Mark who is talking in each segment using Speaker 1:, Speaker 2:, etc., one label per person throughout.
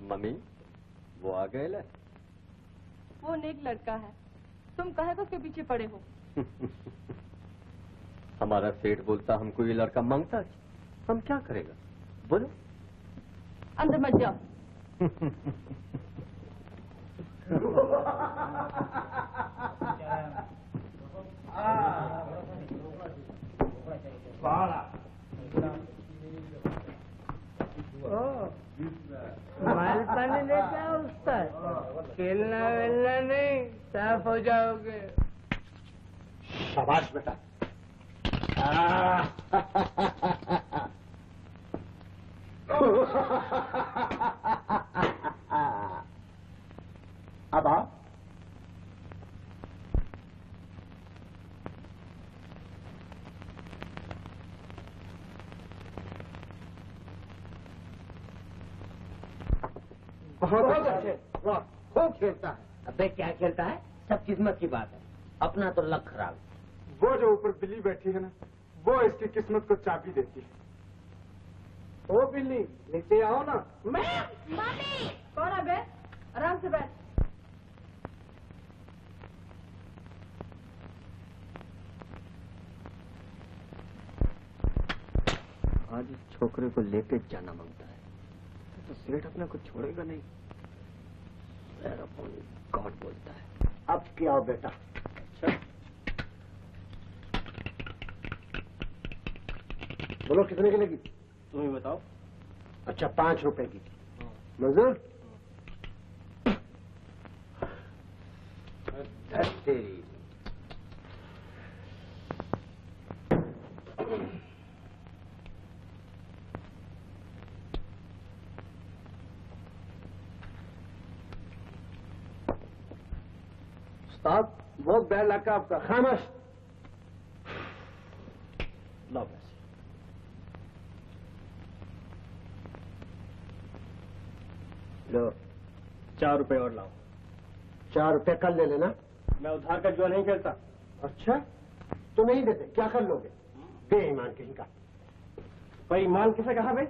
Speaker 1: Mummy, वो आ गए ले?
Speaker 2: वो नेक लड़का है, तुम कहे को उसके पीछे पड़े हो?
Speaker 1: हमारा सेठ बोलता हमको ये लड़का मांगता है, हम क्या करेगा? बोलो।
Speaker 2: अंदर मत जाओ।
Speaker 3: माल पानी लेके आओ उस पर, खेलना वेलना नहीं, साफ हो जाओगे।
Speaker 4: शाबाश बेटा। अब आओ।
Speaker 3: बहुत अच्छे,
Speaker 4: खूब खेलता है।
Speaker 3: अबे क्या खेलता है, सब किस्मत की बात है, अपना तो लक खराब।
Speaker 5: वो जो ऊपर बिल्ली बैठी है ना, वो इसकी किस्मत को चाबी देती है। ओ बिल्ली, नीचे आओ ना।
Speaker 2: मम्मी, कौन है बे? आराम से बैठ।
Speaker 1: आज इस छोकरे को लेके जाना मांगता है, तो सेठ अपने को छोड़ेगा नहीं। गॉड बोलता है।
Speaker 4: अब क्या हो बेटा?
Speaker 1: अच्छा,
Speaker 4: बोलो कितने की लगी?
Speaker 1: तुम ही बताओ।
Speaker 4: अच्छा 5 रुपए की। मंजूर?
Speaker 1: तेरी
Speaker 5: साहब बहुत बैड लगा आपका।
Speaker 4: खामोश। लाओ पैसे।
Speaker 1: लो 4 रुपए और लाओ।
Speaker 4: 4 रुपए कल ले लेना।
Speaker 1: मैं उधार का जुआ नहीं खेलता।
Speaker 4: अच्छा, तो नहीं देते, क्या कर लोगे? बेईमान कहीं का।
Speaker 1: बेईमान किसे कहा भाई?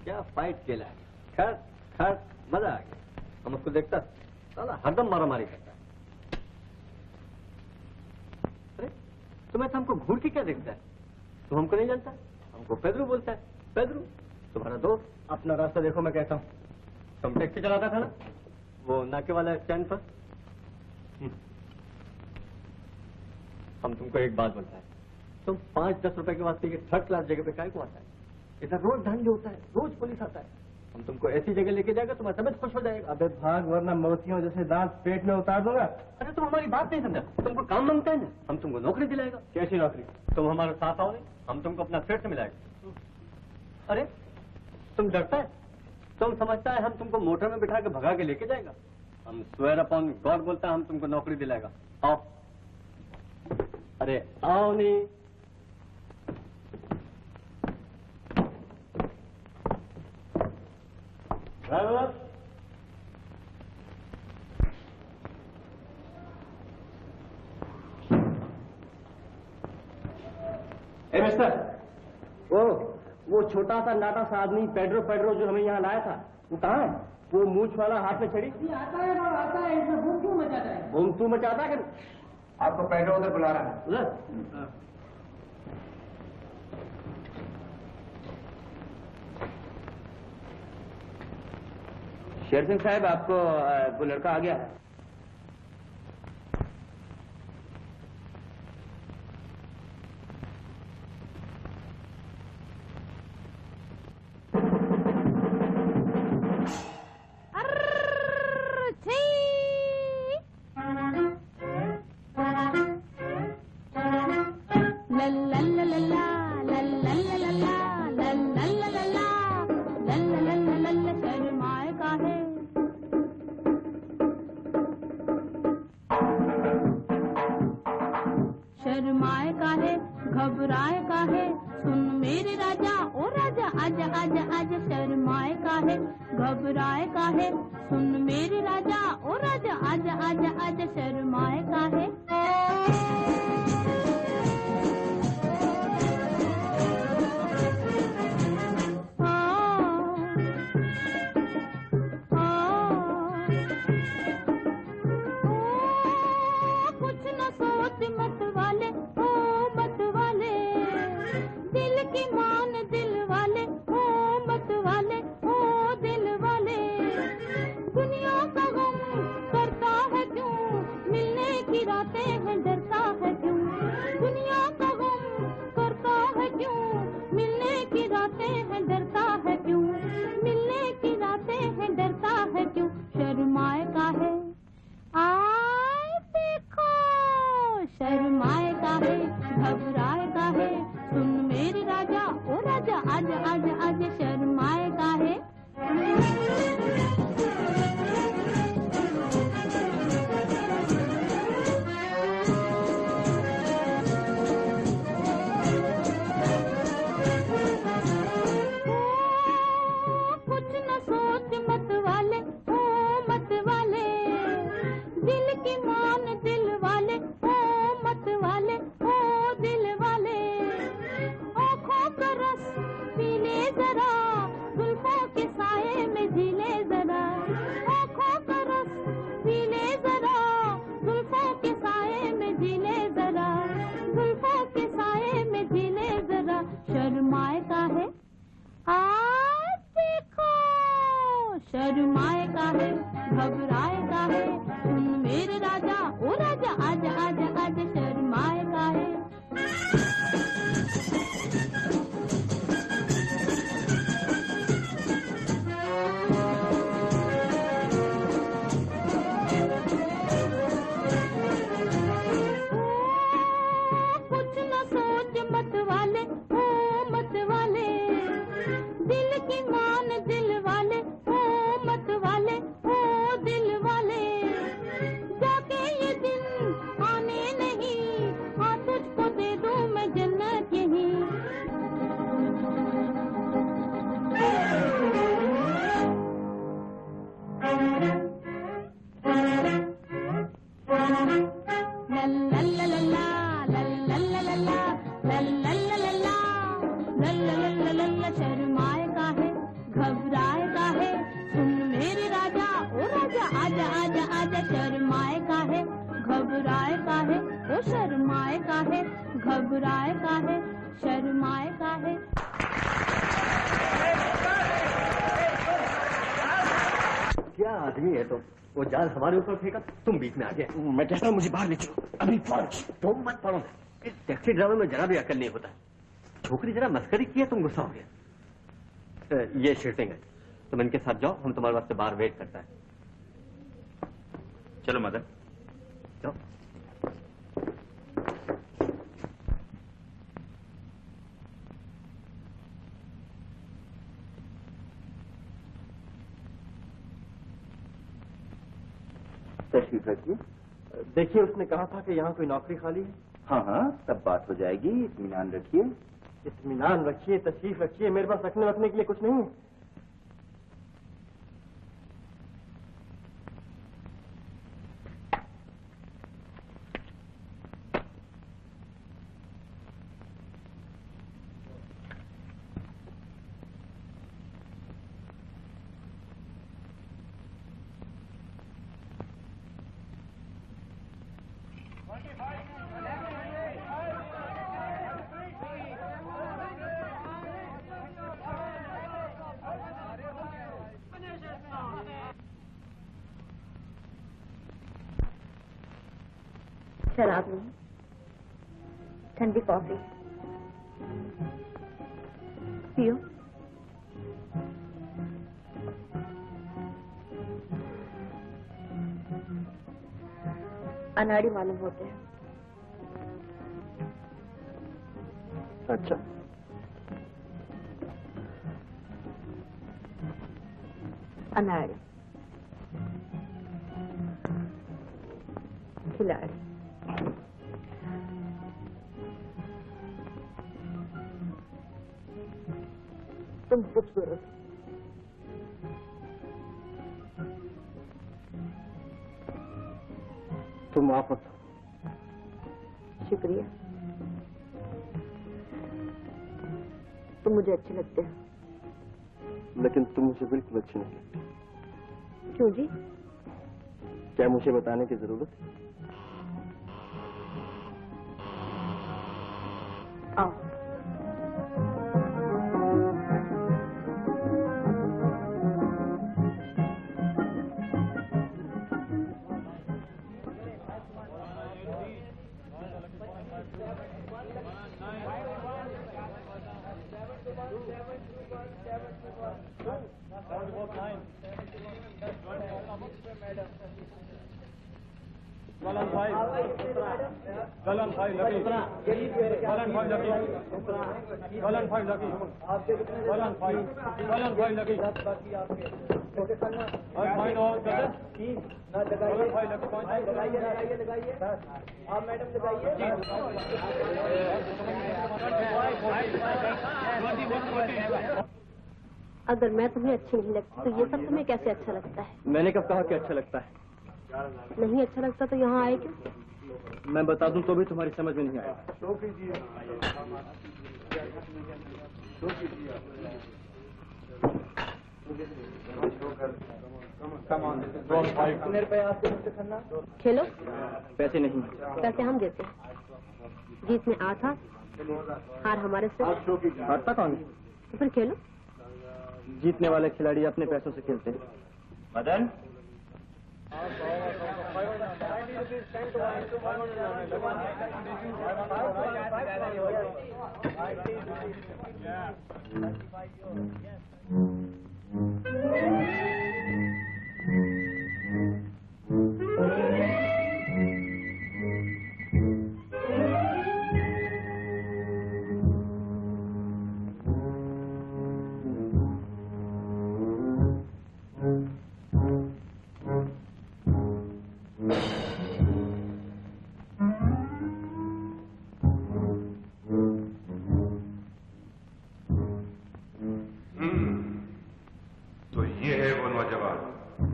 Speaker 1: क्या फाइट खेला है। खैर खैर मजा आ गया। हम उसको देखता साला हरदम मारामारी करता है। अरे तुम्हें तो हमको घूर के क्या देखता है? तुम हमको नहीं जानता? हमको पेद्रू बोलता है। पेद्रू तुम्हारा दोस्त। अपना रास्ता देखो, मैं कहता हूँ। तुम टैक्सी चलाता था ना वो नाके वाला स्टैंड पर। हम तुमको एक बात बोलता है, तुम 5-10 रुपए के वास्ते ये 3rd क्लास जगह पे काय को आता है? इधर रोज धंधे होता है, रोज पुलिस आता है। हम तुमको ऐसी जगह लेके जाएगा तुम्हारा तबियत खुश हो जाएगा। अबे भाग, वरना मोतियों जैसे दांत पेट में उतार दूंगा। अरे तुम हमारी बात नहीं समझा। तुमको काम मांगता है ना, हम तुमको नौकरी दिलाएगा। कैसी नौकरी? तुम हमारे साथ आओ, नहीं हम तुमको अपना सेठ से मिलाएगा। अरे तुम डरता है? तुम समझता है हम तुमको मोटर में बिठा के भगा के लेके जाएगा? हम स्वेयर अपॉन गॉड बोलता है हम तुमको नौकरी दिलाएगा। आओ। अरे आओ नहीं। ड्राइवर, ए मिस्टर, वो छोटा सा नाटा सा आदमी पेड्रो जो हमें यहाँ लाया था, वो कहाँ है? वो मूछ वाला हाथ में छड़ी।
Speaker 3: आता है बाबा, आता है। इसमें बूम क्यों मचाता है?
Speaker 1: बूम तू मचाता है?
Speaker 5: आपको पेड्रो उधर बुला रहा है।
Speaker 1: उधर?
Speaker 6: शेर सिंह साहब, आपको वो लड़का आ गया है।
Speaker 7: शर्माए का है, घबराए का है, सुन मेरे राजा, ओ राजा आजा आजा आजा, शर्माए का है। कुछ न सोच मत वाले, ओ मत वाले, दिल की मान दिल वाले, ओ मत वाले, ओ दिल वाले, जाके ये दिन आने नहीं, हाँ तुझको दे दूं मैं जन्नत यहीं। शर्माए का है, घबराए का है, सुन मेरे राजा, ओ राजा आजा आजा आजा, शर्माए का है, घबराए का है, ओ शर्माए का है, घबराए का है, शर्माए का है।
Speaker 1: क्या आदमी है तुम? वो जाल हमारे ऊपर फेंका, तुम बीच में आ गए।
Speaker 4: मैं कहता हूँ मुझे बाहर ले चलो, अभी फौज।
Speaker 1: तुम मत पड़ो, इस टैक्सी ड्राइवर में जरा भी अकल नहीं होता। छोकरी जरा मस्करी की है, तुम गुस्सा हो गया। ये शिफ्टिंग है, तुम इनके साथ जाओ, हम तुम्हारे वास्ते बाहर वेट करता है।
Speaker 6: चलो मदन।
Speaker 1: जाओ।
Speaker 8: तशरीफ रखिए।
Speaker 4: देखिए, उसने कहा था कि यहाँ कोई नौकरी खाली है।
Speaker 8: हाँ हाँ, सब बात हो जाएगी, इत्मीनान रखिए।
Speaker 4: इत्मीनान रखिए, तशरीफ रखिए, मेरे पास रखने वखने के लिए कुछ नहीं है।
Speaker 9: शराब नहीं, ठंडी कॉफी पियो। अनाड़ी मालूम होते हैं।
Speaker 4: अच्छा,
Speaker 9: अनाड़ी, खिलाड़ी।
Speaker 4: तुम खूबसूरत। तुम आफत हो।
Speaker 9: शुक्रिया, तुम मुझे अच्छे लगते हैं।
Speaker 4: लेकिन तुम मुझे बिल्कुल अच्छी नहीं लगती।
Speaker 9: क्यों जी?
Speaker 4: क्या मुझे बताने की जरूरत है?
Speaker 9: आओ। अगर मैं तुम्हें अच्छी नहीं लगती तो ये सब तुम्हें कैसे अच्छा लगता है?
Speaker 4: मैंने कब कहा कि अच्छा लगता है?
Speaker 9: नहीं अच्छा लगता तो यहाँ आए क्यों?
Speaker 4: मैं बता दूं तो भी तुम्हारी समझ में नहीं आएगा।
Speaker 9: खेलो।
Speaker 4: पैसे नहीं।
Speaker 9: पैसे हम देते हैं। जीत में 8 हाथ, हार हमारे से।
Speaker 4: हारता कौन?
Speaker 9: तो फिर खेलो।
Speaker 1: जीतने वाले खिलाड़ी अपने पैसों से खेलते हैं।
Speaker 8: मदन,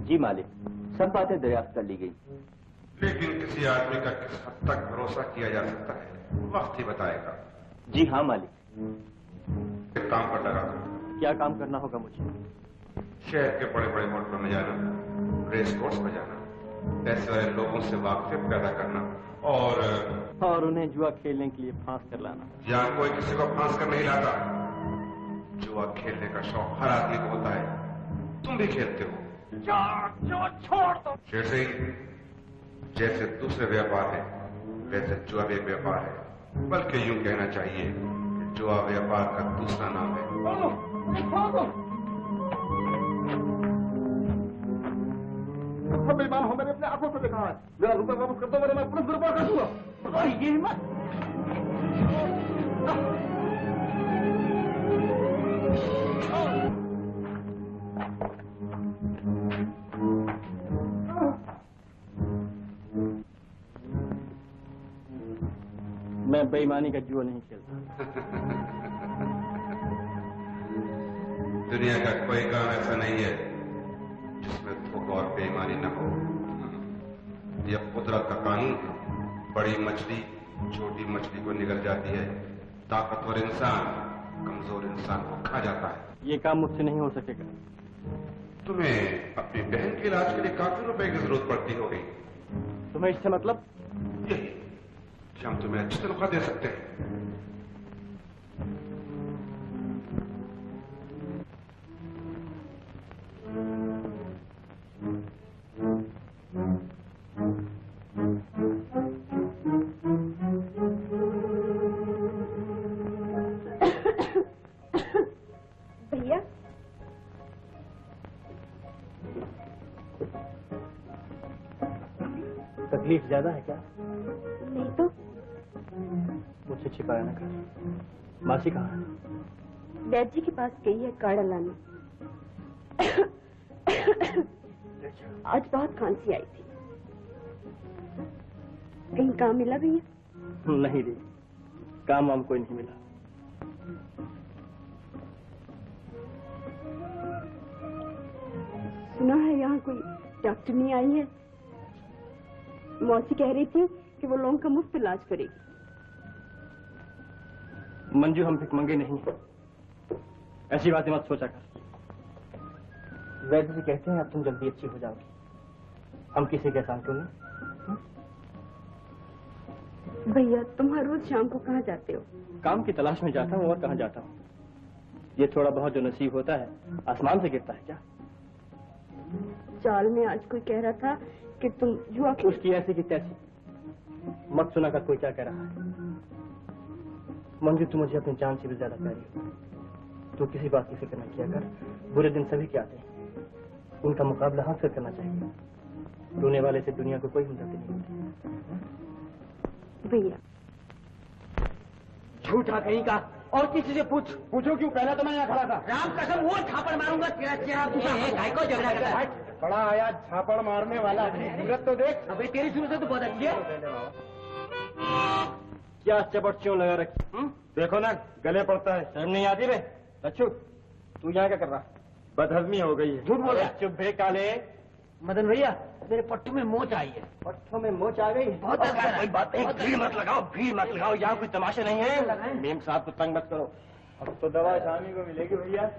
Speaker 1: जी मालिक, सब बातें दरियाफ्त कर ली गई।
Speaker 10: लेकिन किसी आदमी का किस हद तक भरोसा किया जा सकता है, वक्त ही बताएगा।
Speaker 1: जी हाँ मालिक।
Speaker 10: एक काम कर लगा।
Speaker 1: क्या काम करना होगा मुझे?
Speaker 10: शहर के बड़े बड़े होटलों में जाना, रेस कोर्स पर जाना, ऐसे वाले लोगों से वाकिफ पैदा करना और
Speaker 1: उन्हें जुआ खेलने के लिए फांस कर लाना।
Speaker 10: यहाँ कोई किसी को फांस कर नहीं लाता। जुआ खेलने का शौक हर आदमी को होता है, तुम भी खेलते हो। छोड़ दो शेर सिंह, जैसे दूसरे व्यापार है वैसे जुआ भी एक व्यापार है, बल्कि यूं कहना चाहिए कि जुआ व्यापार का दूसरा नाम है।
Speaker 5: बेईमान हो, मैंने अपने आंखों से देखा है। मेरा रुपया वापस कर दो, वरना मैं पुलिस में रिपोर्ट कर दूंगा।
Speaker 1: ये हिम्मत! मैं बेईमानी का जुआ नहीं खेलता।
Speaker 10: दुनिया का कोई काम ऐसा नहीं है जिसमें धोखा और बेईमानी न हो। यह कुदरत का कानून है। बड़ी मछली छोटी मछली को निगल जाती है, ताकतवर इंसान कमजोर इंसान को खा जाता है।
Speaker 1: ये काम मुझसे नहीं हो सकेगा।
Speaker 10: तुम्हें अपनी बहन के इलाज के लिए काफी रुपए की जरूरत पड़ती होगी।
Speaker 1: तुम्हें इससे मतलब?
Speaker 10: यही कि हम तुम्हें अच्छी तनख्वाह दे सकते हैं।
Speaker 9: भैया,
Speaker 1: तकलीफ ज्यादा है क्या?
Speaker 9: नहीं तो
Speaker 1: मुझसे छिपाया न कर। मासी कहाँ है?
Speaker 9: वैद्य जी के पास गई है काढ़ा लाने। आज बहुत खांसी आई थी। कहीं काम मिला भैया?
Speaker 1: नहीं रे, काम वाम कोई नहीं मिला।
Speaker 9: सुना है यहाँ कोई डॉक्टर नहीं आई है। मौसी कह रही थी कि वो लोगों का मुफ्त इलाज करेगी।
Speaker 1: मंजू, हम भिखमंगे नहीं, ऐसी बातें मत सोचा कर। वैद्य जी कहते हैं अब तुम जल्दी अच्छी हो जाओगी। हम किसी के एहसान क्यों नहीं?
Speaker 9: भैया, तुम हर रोज शाम को कहाँ जाते हो?
Speaker 1: काम की तलाश में जाता हूँ और कहाँ जाता हूँ। ये थोड़ा बहुत जो नसीब होता है आसमान से गिरता है क्या?
Speaker 9: चाल में आज कोई कह रहा था कि तुम जुआ
Speaker 1: उसकी ऐसी की तैसी मत सुना कर कोई क्या कह रहा है। मंजू, तू मुझे अपनी जान से भी ज्यादा प्यारी हो। तू किसी बात की फिक्र न किया कर। बुरे दिन सभी के आते हैं, उनका मुकाबला हंस कर करना चाहिए। रोने वाले से दुनिया को कोई हमदर्दी नहीं होती।
Speaker 9: भैया,
Speaker 3: झूठा कहीं का। और किसी से पूछो क्यों? पहला तो मैं यहाँ खड़ा था। राम कसम, वो थापड़ मारूंगा तेरा चेहरा। भाई को झगड़ा करता है।
Speaker 5: बड़ा आया झापड़ मारने वाला, सूरत तो देख।
Speaker 3: अबे तेरी सूरत तो बहुत अच्छी है।
Speaker 1: क्या चपट क्यों लगा रखी?
Speaker 5: देखो ना, गले पड़ता है।
Speaker 1: शर्म नहीं आती बे? अच्छू, तू यहाँ क्या कर रहा?
Speaker 5: बदहजमी हो गई है।
Speaker 3: झूठ बोल रहा है।
Speaker 1: चुप बे काले।
Speaker 3: मदन भैया, मेरे पट्टू में मोच आई है।
Speaker 1: पट्टों में मोच आ गई?
Speaker 3: बहुत दर्द है।
Speaker 1: कोई बात नहीं, भीड़ मत लगाओ, भीड़ मत लगाओ। यहाँ कोई तमाशा नहीं है। मेम साहब को तंग मत करो।
Speaker 5: अब तो दवा शामी को मिलेगी भैया।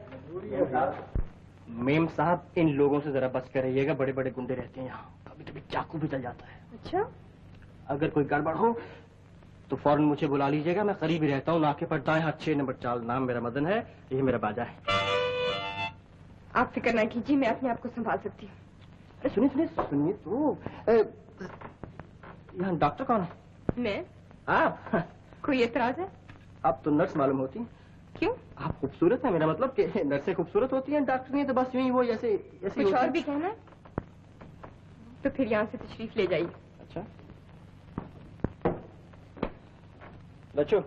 Speaker 1: मेम साहब, इन लोगों से जरा बच कर रहिएगा। बड़े बड़े गुंडे रहते हैं यहाँ, कभी कभी चाकू भी चल जाता है।
Speaker 9: अच्छा,
Speaker 1: अगर कोई गड़बड़ हो तो फौरन मुझे बुला लीजिएगा। मैं करीब ही रहता हूँ, नाके पर दाएं हाथ 6 नंबर चाल। नाम मेरा मदन है, यही मेरा बाजा है।
Speaker 9: आप फिक्र ना कीजिए, मैं अपने आप को संभाल सकती हूँ।
Speaker 3: अरे सुनिए सुनिए सुनिए तो यहाँ डॉक्टर कौन है?
Speaker 9: मैं?
Speaker 3: आप?
Speaker 9: कोई एतराज है?
Speaker 3: आप तो नर्स मालूम होती हैं।
Speaker 9: क्यों?
Speaker 3: आप खूबसूरत है, मेरा मतलब कि नर्सें खूबसूरत होती हैं, डॉक्टर नहीं तो बस यूं ही वो ऐसे ऐसे
Speaker 9: कुछ और भी कहना है? तो फिर यहाँ से तशरीफ ले जाइए।
Speaker 3: अच्छा लच्चू,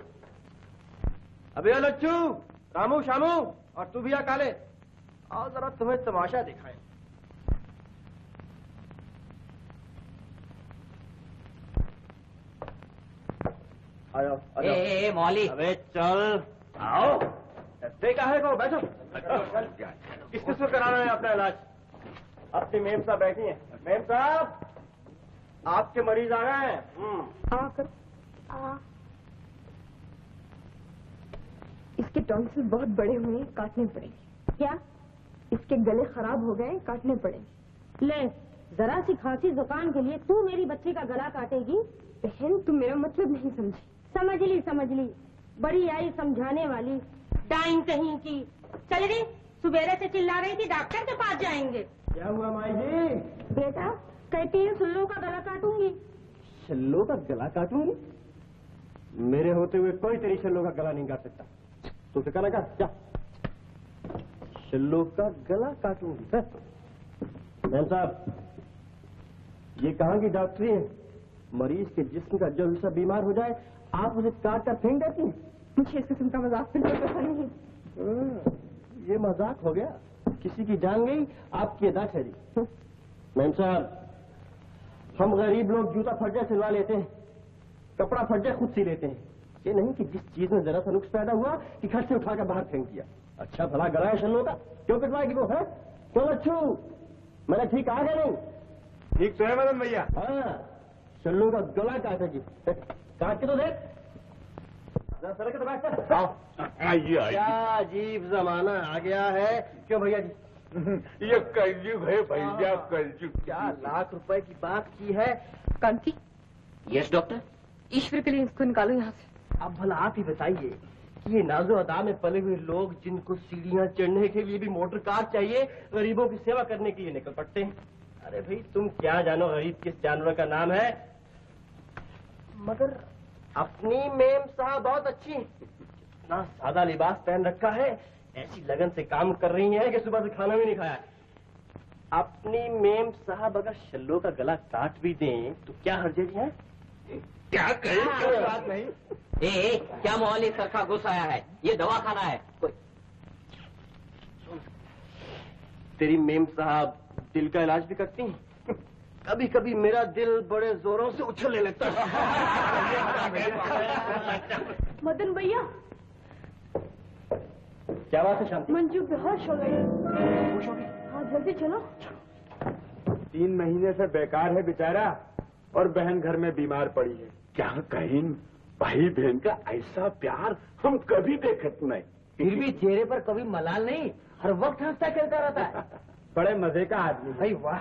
Speaker 3: अबे लच्चू, रामू शामू और तू भी आ काले, आओ जरा तुम्हें तमाशा दिखाएं। आओ
Speaker 6: ए मौली,
Speaker 3: अबे चल आओ। देखा है को बैठो। किस किस को कराना है अपना इलाज? अपनी मेम साहब बैठी हैं। मेम साहब, आपके मरीज आ गए हैं।
Speaker 9: इसके टॉन्सिल बहुत बड़े हुए हैं, काटने पड़ेंगे। क्या? इसके गले खराब हो गए, काटने पड़ेंगे।
Speaker 11: ले, जरा सी खांसी जुकाम के लिए तू मेरी बच्ची का गला काटेगी?
Speaker 9: बहन, तुम मेरा मतलब नहीं समझी।
Speaker 11: समझ ली, बड़ी आई समझाने वाली, टाइम कहीं की। चल रही, सुबेरे से चिल्ला रही थी डॉक्टर के पास जाएंगे।
Speaker 3: क्या हुआ माई जी?
Speaker 11: बेटा कहती है सुल्लू का गला काटूंगी।
Speaker 3: शल्लो का गला काटूंगी? मेरे होते हुए कोई तेरी शल्लो का गला नहीं काट सकता। तू फिक्र ना कर, जा। शल्लो का गला काटूंगी? मैम साहब, ये कहाँ की डॉक्टरी है? मरीज के जिस्म का जो हिस्सा बीमार हो जाए आप उसे काट कर फेंक देती हैं।
Speaker 9: मुझे इस किस्म का मजाक बिल्कुल पसंद नहीं।
Speaker 3: ये मजाक हो गया, किसी की जान गई, आपकी अदा ठहरी। मैम साहब, हम गरीब लोग जूता फट सिलवा लेते हैं, कपड़ा फट खुद सी लेते हैं। ये नहीं कि जिस चीज में जरा सा नुक्स पैदा हुआ कि घर से उठाकर बाहर फेंक दिया। अच्छा भला गला है शल्लो का, क्यों कटवाएगी वो है? क्यों अच्छू, मैंने ठीक आ गया नहीं?
Speaker 5: ठीक तो है मदन भैया।
Speaker 3: हाँ, शल्लो का गला काटेगी। काट के तो देख। सड़क तो बैठ कर।
Speaker 5: आइए
Speaker 3: क्या अजीब जमाना आ गया है। क्यों भैया जी?
Speaker 5: ये कलयुग है भैया, कलयुग।
Speaker 3: क्या लाख रुपए की बात की है।
Speaker 9: कांति,
Speaker 6: यस डॉक्टर।
Speaker 9: ईश्वर के लिए इसको निकालो यहाँ से।
Speaker 3: अब भला आप ही बताइए कि ये नाजो अदा में पले हुए लोग जिनको सीढ़ियां चढ़ने के लिए भी मोटर कार चाहिए, गरीबों की सेवा करने के लिए निकल पड़ते हैं। अरे भाई तुम क्या जानो गरीब किस जानवर का नाम है। मगर अपनी मेम साहब बहुत अच्छी, इतना सादा लिबास पहन रखा है, ऐसी लगन से काम कर रही है कि सुबह से खाना भी नहीं खाया। अपनी मेम साहब अगर शल्लो का गला काट भी दें तो क्या हर्ज है?
Speaker 5: क्या कही? बात नहीं।
Speaker 6: ए, क्या मौली सर का गुस्सा आया है? ये दवा खाना है।
Speaker 3: तेरी मेम साहब दिल का इलाज भी करती हैं? कभी कभी मेरा दिल बड़े जोरों से उछलने लगता है।
Speaker 9: मदन भैया,
Speaker 3: क्या बात है शांति?
Speaker 9: मंजू बेहोश हो गई।
Speaker 3: खुश होगी?
Speaker 9: हाँ जल्दी चलो।
Speaker 5: 3 महीने से बेकार है बेचारा, और बहन घर में बीमार पड़ी है। क्या कहीं भाई बहन का ऐसा प्यार हम कभी देखत नहीं।
Speaker 6: फिर भी चेहरे पर कभी मलाल नहीं, हर वक्त हंसता खेलता रहता है।
Speaker 5: बड़े मजे का आदमी।
Speaker 3: भाई वाह।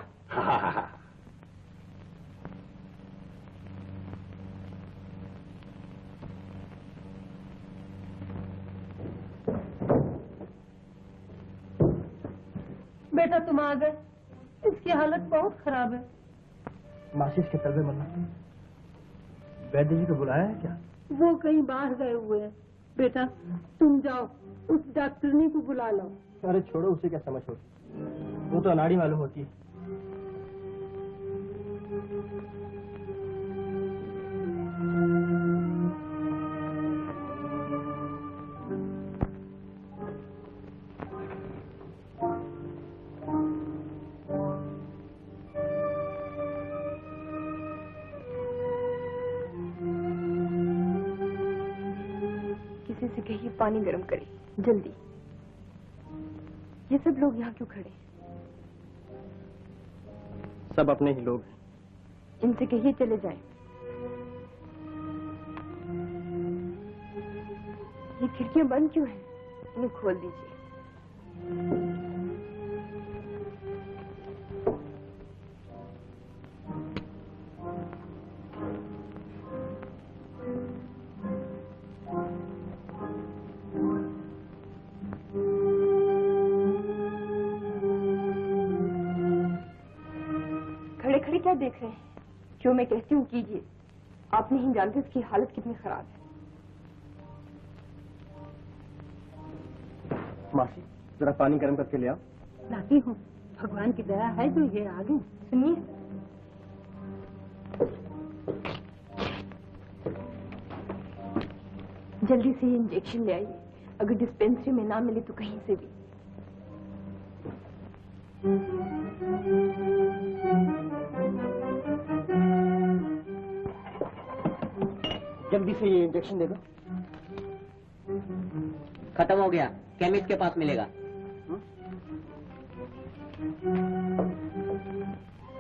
Speaker 11: बेटा तुम आ गए, इसकी हालत बहुत खराब है।
Speaker 3: मासी के तलबे मरना, वैद्य जी को बुलाया है क्या?
Speaker 11: वो कहीं बाहर गए हुए हैं। बेटा तुम जाओ, उस डॉक्टरनी को बुला लो।
Speaker 3: अरे छोड़ो, उसे क्या समझ होती, वो तो अनाड़ी मालूम होती है।
Speaker 9: किसी से कहिए पानी गर्म करे जल्दी। ये सब लोग यहाँ क्यों खड़े हैं?
Speaker 3: सब अपने ही लोग हैं।
Speaker 9: इनसे कहिए चले जाएं। ये खिड़कियां बंद क्यों हैं? इन्हें खोल दीजिए। खड़े क्या देख रहे हैं? जो मैं कहती हूँ कीजिए। आप नहीं जानते उसकी हालत कितनी खराब है।
Speaker 3: मासी, जरा पानी गर्म करके ले आओ।
Speaker 11: लाती हूँ। भगवान की दया है जो ये आ गई।
Speaker 9: सुनिए, जल्दी से ये इंजेक्शन ले आइए। अगर डिस्पेंसरी में ना मिले तो कहीं से भी।
Speaker 3: जल्दी से ये इंजेक्शन दे दो।
Speaker 6: खत्म हो गया, केमिस्ट के पास मिलेगा।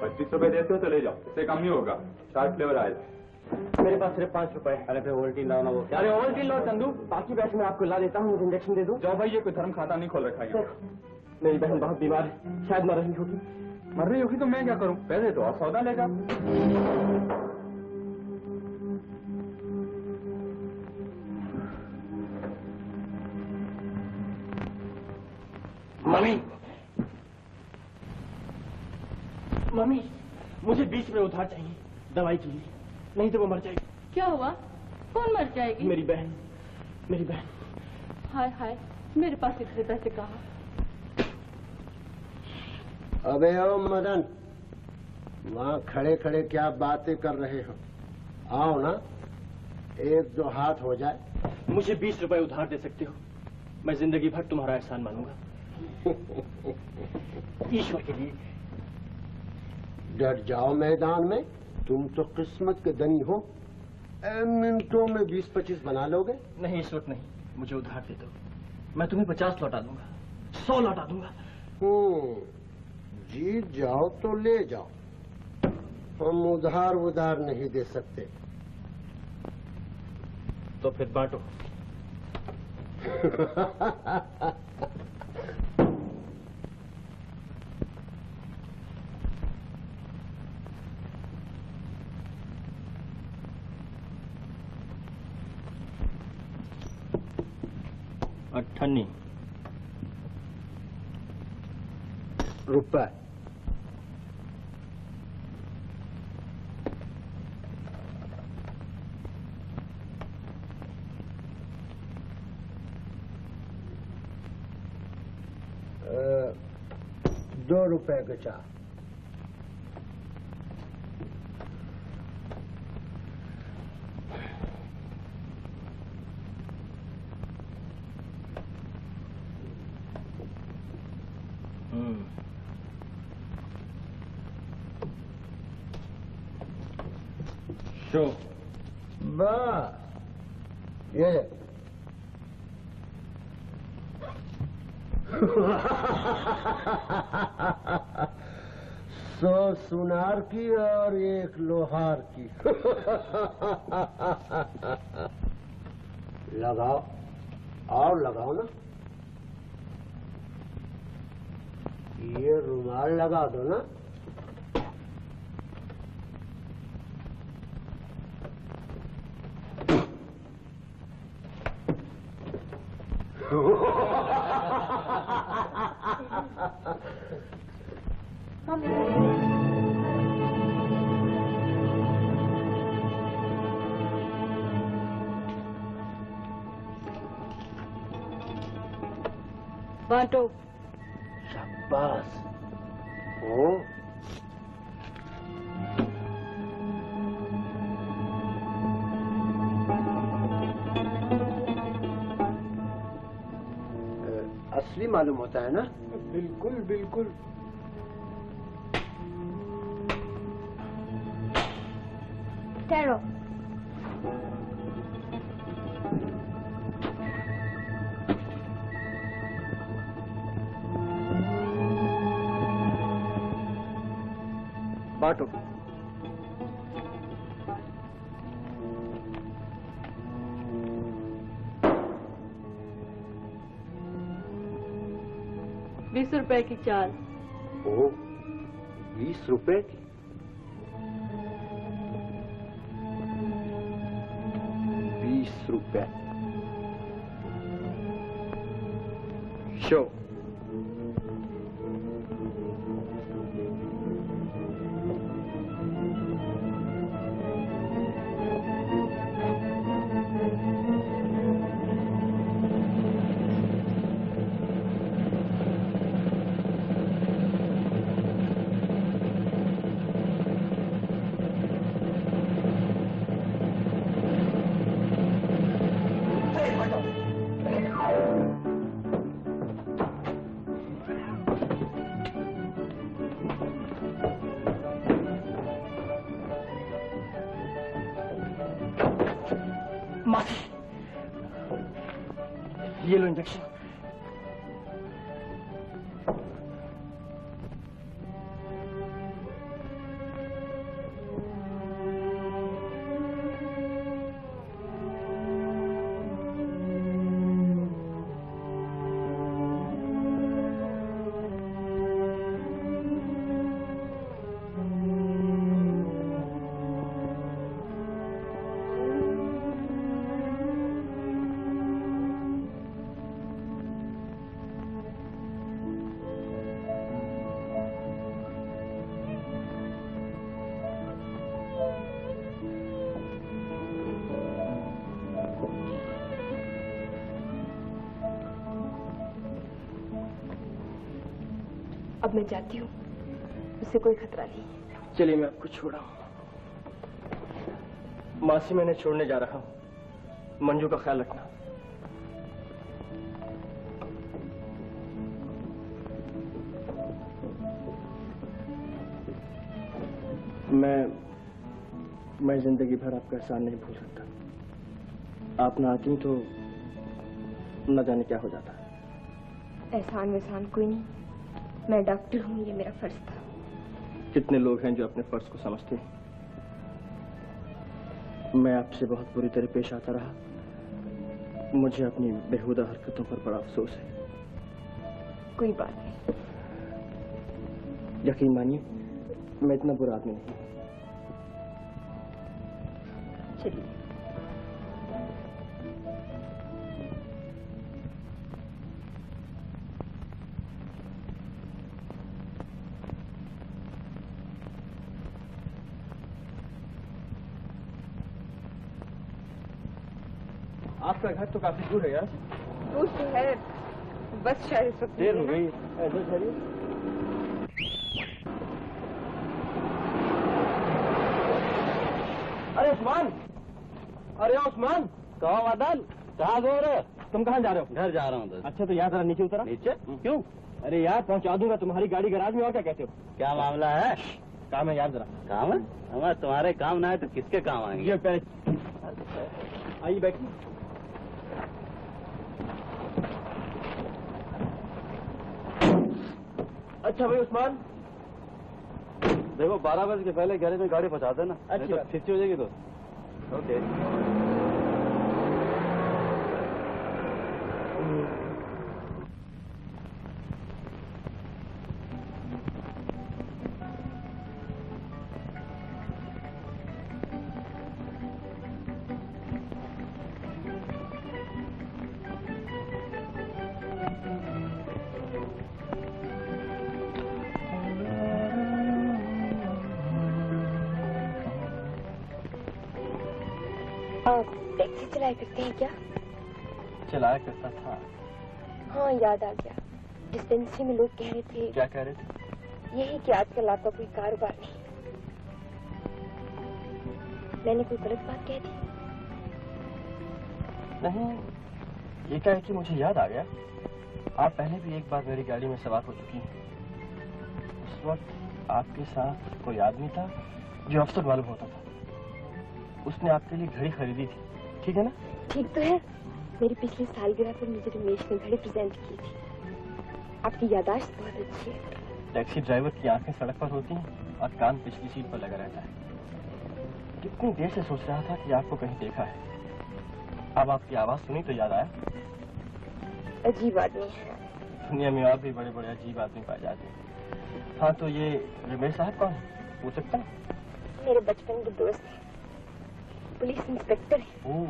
Speaker 5: 25 रुपए देते हो तो ले जाओ, इससे कम नहीं होगा। 4 फ्लेवर आएगा।
Speaker 3: मेरे पास सिर्फ 5 रुपए।
Speaker 6: अरे फिर ओवल्टीन लाओ ना वो।
Speaker 3: अरे ओवल्टीन लो चंदू, बाकी पैसे मैं आपको ला देता हूँ। मुझे इंजेक्शन दे दो।
Speaker 5: जाओ भाई, ये कोई धर्म खाता नहीं खोल रखा है।
Speaker 3: मेरी बहन बहुत बीमार है, शायद मर रही होगी।
Speaker 5: मर रही होगी तो मैं क्या करूं? पैसे तो और सौदा लेगा।
Speaker 3: मम्मी, मम्मी, मुझे 20 रुपए उधार चाहिए दवाई के लिए, नहीं तो वो मर जाएगी।
Speaker 2: क्या हुआ? कौन मर जाएगी?
Speaker 3: मेरी बहन, मेरी बहन।
Speaker 2: हाय हाय, मेरे पास इतने पैसे कहाँ?
Speaker 4: अबे ओ मदन, वहाँ खड़े खड़े क्या बातें कर रहे हो? आओ ना, एक दो हाथ हो जाए।
Speaker 3: मुझे 20 रुपए उधार दे सकते हो? मैं जिंदगी भर तुम्हारा एहसान मानूंगा। ईश्वर के लिए।
Speaker 4: डट जाओ मैदान में, तुम तो किस्मत के धनी हो। मिनटों में 20-25 बना लोगे?
Speaker 3: नहीं इस वक्त नहीं, मुझे उधार दे दो। मैं तुम्हें 50 लौटा दूंगा, 100 लौटा दूंगा।
Speaker 4: जीत जाओ तो ले जाओ, हम उधार नहीं दे सकते।
Speaker 3: तो फिर बांटो। अट्ठानी
Speaker 4: रुपए। ₹2 के चार।
Speaker 3: शो
Speaker 4: बस ये ले। सौ सुनार की और एक लोहार की। लगाओ और लगाओ ना। ये रुमाल लगा दो ना।
Speaker 2: बांटो।
Speaker 4: शाबाश। ओ असली मालूम होता है ना?
Speaker 5: बिल्कुल बिल्कुल।
Speaker 9: ठहरो।
Speaker 3: बांटो।
Speaker 2: ₹20 की 4।
Speaker 4: ओ 20 रुपए की। ₹20
Speaker 3: शो मासी, ये लो इंजेक्शन।
Speaker 9: अब मैं जाती हूँ, उससे कोई खतरा नहीं।
Speaker 3: चलिए मैं आपको छोड़ा हूँ। मासी मैंने छोड़ने जा रहा हूँ, मंजू का ख्याल रखना। मैं जिंदगी भर आपका एहसान नहीं भूल सकता। आप ना आती तो न जाने क्या हो जाता।
Speaker 9: एहसान वहसान कोई नहीं, मैं डॉक्टर हूँ, ये मेरा फर्ज था।
Speaker 3: कितने लोग हैं जो अपने फर्ज को समझते हैं। मैं आपसे बहुत बुरी तरह पेश आता रहा। मुझे अपनी बेहुदा हरकतों पर बड़ा अफसोस है।
Speaker 9: कोई बात नहीं।
Speaker 3: यकीन मानिए, मैं इतना बुरा आदमी नहीं।
Speaker 9: चलिए।
Speaker 3: आपका घर तो काफी दूर है यार।
Speaker 9: दूर तो है, बस शायद इस वक्त
Speaker 3: देर हो गई। ऐसा ठहरिए। अरे उस्मान, अरे उस्मान।
Speaker 6: कहो मदन,
Speaker 3: कहाँ गए रे? तुम कहाँ जा रहे हो?
Speaker 6: घर जा रहा हूँ।
Speaker 3: अच्छा तो यहाँ जरा नीचे उतरा।
Speaker 6: नीचे क्यों?
Speaker 3: अरे यार पहुँचा दूंगा तुम्हारी गाड़ी गैराज में, और क्या कहते हो?
Speaker 6: क्या मामला है?
Speaker 3: काम है यार जरा।
Speaker 6: काम है? हमारे तुम्हारे काम ना है तो किसके काम आएंगे?
Speaker 3: ये पहले आइए बैठिए। अच्छा भाई उस्मान,
Speaker 6: देखो 12 बजे के पहले गैरेज में गाड़ी पहुंचा देना।
Speaker 3: अच्छी बात।
Speaker 6: खिंची हो जाएगी तो। ओके।
Speaker 9: टैक्सी चलाया करते हैं क्या?
Speaker 3: चलाया करता था।
Speaker 9: हाँ याद आ गया, डिस्पेंसरी में लोग कह रहे थे।
Speaker 3: क्या कह रहे थे?
Speaker 9: यही कि आजकल आपका कोई कारोबार नहीं। मैंने कोई गलत बात कह दी?
Speaker 3: नहीं, ये क्या है कि मुझे याद आ गया, आप पहले भी एक बार मेरी गाड़ी में सवार हो चुकी हैं। उस वक्त आपके साथ कोई आदमी था जो अफसर मालूम होता था। उसने आपके लिए घड़ी खरीदी थी, ठीक है ना?
Speaker 9: ठीक तो है। मेरी पिछली सालगिरह पर मुझे रमेश ने घड़ी प्रेजेंट की थी। आपकी याददाश्त बहुत अच्छी है।
Speaker 3: टैक्सी ड्राइवर की आंखें सड़क पर होती हैं और कान पिछली सीट पर लगा रहता है। कितनी देर से सोच रहा था कि आपको कहीं देखा है। अब आपकी आवाज सुनी तो याद आया।
Speaker 9: अजीब आदमी है।
Speaker 3: दुनिया में और भी बड़े बड़े अजीब आदमी पाए जाते हैं। हाँ तो ये रमेश साहब कौन है, पूछ सकता हूँ?
Speaker 9: मेरे बचपन के दोस्त हैं, पुलिस इंस्पेक्टर है।
Speaker 3: ओह,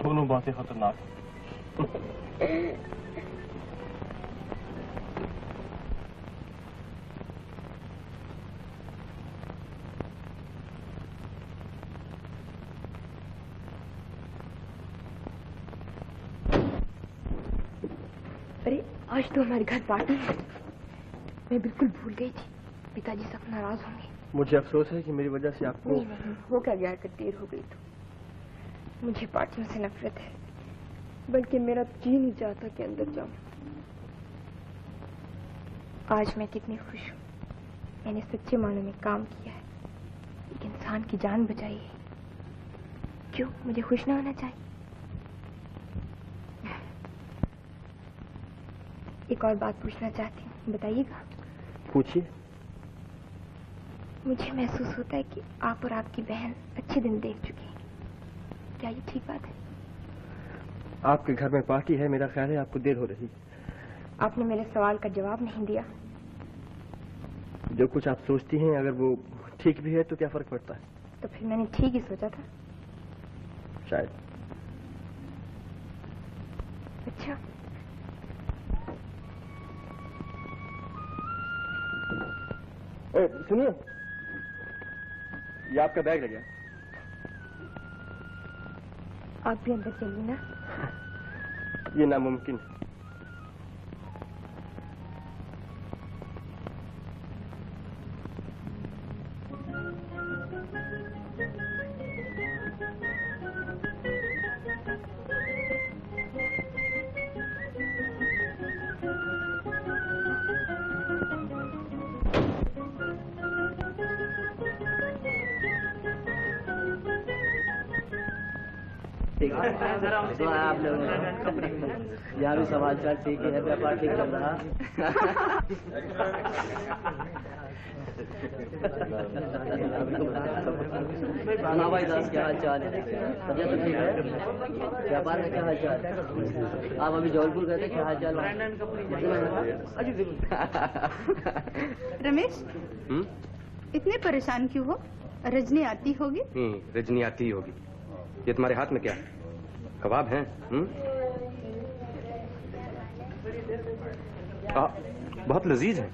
Speaker 3: दोनों बातें खतरनाक हैं।
Speaker 9: अरे आज तो हमारे घर पार्टी है। मैं बिल्कुल भूल गई थी, पिताजी सब नाराज होंगे।
Speaker 3: मुझे अफसोस है कि मेरी वजह से आपको।
Speaker 9: नहीं, हो क्या गया कि देर हो गई तो। मुझे पार्टियों से नफरत है, बल्कि मेरा जी नहीं चाहता कि अंदर जाऊं। आज मैं कितनी खुश हूँ। मैंने सच्चे मानों में काम किया है, एक इंसान की जान बचाई है। क्यों मुझे खुश ना होना चाहिए? एक और बात पूछना चाहती हूँ, बताइएगा।
Speaker 3: पूछिए।
Speaker 9: मुझे महसूस होता है कि आप और आपकी बहन अच्छे दिन देख चुकी हैं। क्या ये ठीक बात है?
Speaker 3: आपके घर में पार्टी है, मेरा ख्याल है आपको देर हो रही है।
Speaker 9: आपने मेरे सवाल का जवाब नहीं दिया।
Speaker 3: जो कुछ आप सोचती हैं अगर वो ठीक भी है तो क्या फर्क पड़ता है?
Speaker 9: तो फिर मैंने ठीक ही सोचा था।
Speaker 3: शायद।
Speaker 9: अच्छा।
Speaker 3: सुनिए, ये आपका बैग लग गया।
Speaker 9: आप भी अंदर चलिए ना।
Speaker 3: ये नामुमकिन है।
Speaker 6: तो आप लोग यहाँ भी समाचार ठीक है, व्यापार ठीक चल रहा। हाँ भाई दास, क्या हाल चाल है? तबियत तो ठीक है? व्यापार में क्या हाल चाल? आप अभी जौनपुर गए थे, क्या हाल चाल?
Speaker 12: रमेश, इतने परेशान क्यों हो? रजनी आती होगी?
Speaker 3: रजनी आती होगी। ये तुम्हारे हाथ में क्या? कबाब हैं? बहुत लजीज है।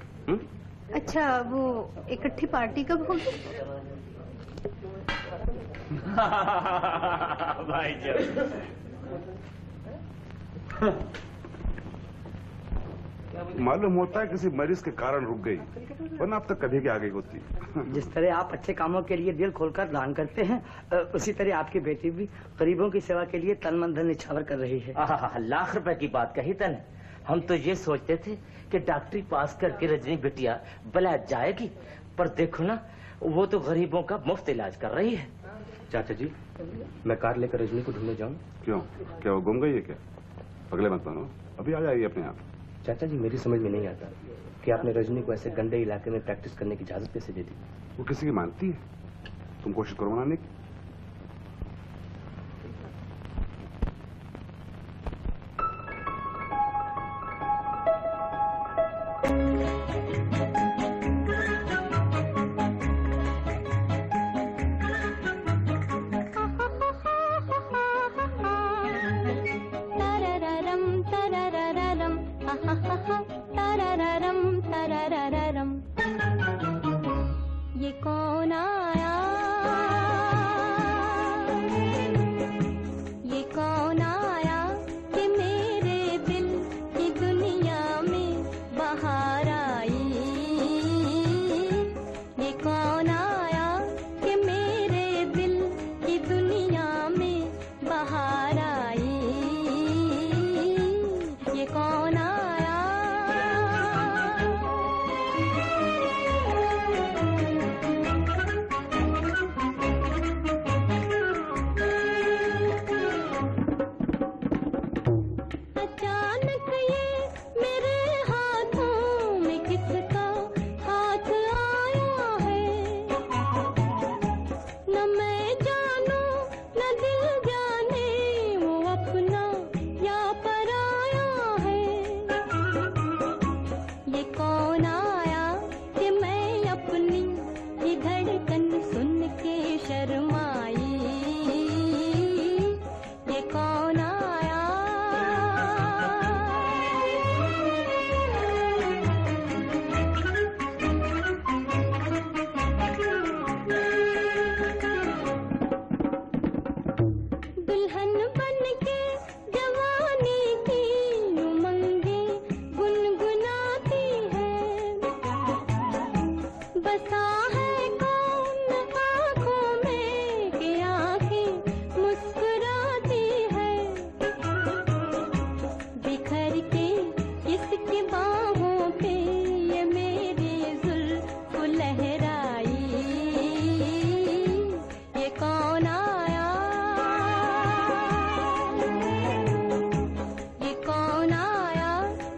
Speaker 12: अच्छा, वो इकट्ठी पार्टी कब होगी?
Speaker 5: भाई मालूम होता है किसी मरीज के कारण रुक गई, वरना अब तक कभी की आ गई होती।
Speaker 6: जिस तरह आप अच्छे कामों के लिए दिल खोलकर दान करते हैं, उसी तरह आपकी बेटी भी गरीबों की सेवा के लिए तन मन धन निछावर कर रही है।
Speaker 13: लाख रुपए की बात कही तन। हम तो ये सोचते थे कि डॉक्टरी पास करके रजनी बिटिया भला जाएगी, पर देखो ना, वो तो गरीबों का मुफ्त इलाज कर रही है।
Speaker 3: चाचा जी, मैं कार लेकर रजनी को ढूंढने जाऊं?
Speaker 5: क्यों, क्या वो गुम गई है क्या? अगले मत बनो, अभी आ जाएगी अपने आप।
Speaker 3: चाचा जी, मेरी समझ में नहीं आता कि आपने रजनी को ऐसे गंदे इलाके में प्रैक्टिस करने की इजाजत कैसे दे दी?
Speaker 5: वो किसी की मानती है? तुम कोशिश करो मनाने की।
Speaker 7: ये कौन आया, ये कौन आया कि मेरे दिल की दुनिया में बाहर आई। ये कौन आया कि मेरे दिल की दुनिया में बाहर आई। ये कौन आया।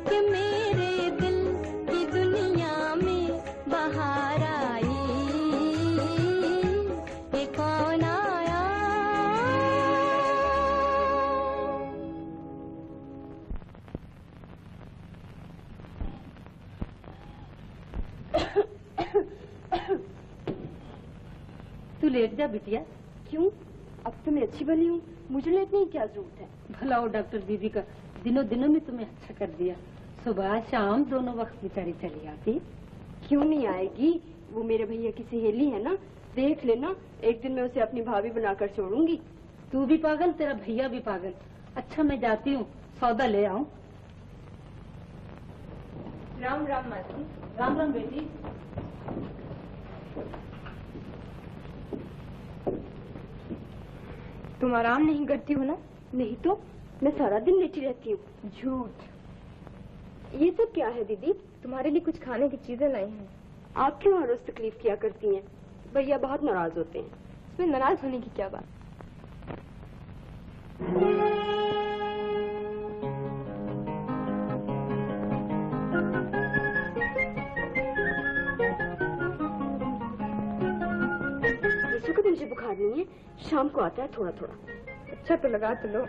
Speaker 7: कि मेरे
Speaker 11: लेट जा बिटिया।
Speaker 9: क्यों? अब तो मैं अच्छी बनी हूँ, मुझे लेटने की क्या जरूरत है?
Speaker 11: भला वो डॉक्टर दीदी का दिनों दिनों में तुम्हें अच्छा कर दिया। सुबह शाम दोनों वक्त बेचारी चली आती।
Speaker 9: क्यों नहीं आएगी? वो मेरे भैया की सहेली है ना, देख लेना, एक दिन मैं उसे अपनी भाभी बनाकर छोड़ूंगी।
Speaker 11: तू भी पागल, तेरा भैया भी पागल। अच्छा मैं जाती हूँ, सौदा ले आऊं।
Speaker 9: राम राम मासी।
Speaker 11: राम राम बेटी।
Speaker 9: तुम आराम नहीं करती हो ना? नहीं तो मैं सारा दिन लेटी रहती हूँ। झूठ। ये सब क्या है दीदी? तुम्हारे लिए कुछ खाने की चीजें लाई हैं। आप क्यों हर रोज तकलीफ किया करती हैं? भैया बहुत नाराज होते हैं। इसमें नाराज होने की क्या बात? यीशु को मुझे बुखार नहीं है, शाम को आता है थोड़ा थोड़ा। अच्छा तो लगा तो लो।